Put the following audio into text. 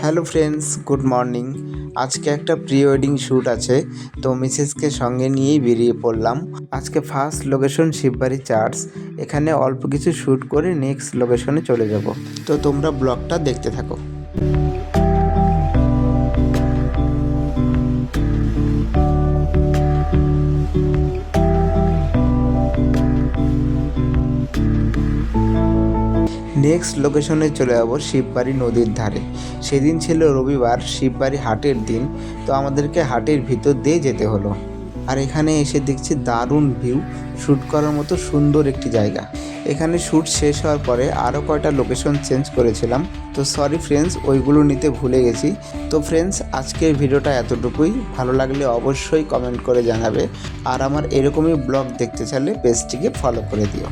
Hello friends, good morning. আজকে একটা pre wedding shoot আছে, তো মিসেসকে সঙ্গে নিয়েই বেরিয়ে পড়লাম। আজকে ফার্স্ট লোকেশন শিববাড়ি চার্চ। এখানে অল্প কিছু শ্যুট করে নেক্সট লোকেশনে চলে যাব। তো তোমরা ব্লগটা দেখতে থাকো। নেক্সট লোকেশনে চলে যাব শিববাড়ি নদীর ধারে। সেদিন ছিল রবিবার, শিববাড়ি হাটের দিন, তো আমাদেরকে হাটের ভিতর দিয়ে যেতে হলো। আর এখানে এসে দেখছি দারুণ ভিউ, শ্যুট করার মতো সুন্দর একটি জায়গা। এখানে শ্যুট শেষ হওয়ার পরে আরও কয়টা লোকেশন চেঞ্জ করেছিলাম, তো সরি ফ্রেন্ডস, ওইগুলো নিতে ভুলে গেছি। তো ফ্রেন্ডস, আজকের ভিডিওটা এতটুকুই। ভালো লাগলে অবশ্যই কমেন্ট করে জানাবে, আর আমার এরকমই ব্লগ দেখতে চাইলে পেজটিকে ফলো করে দিও।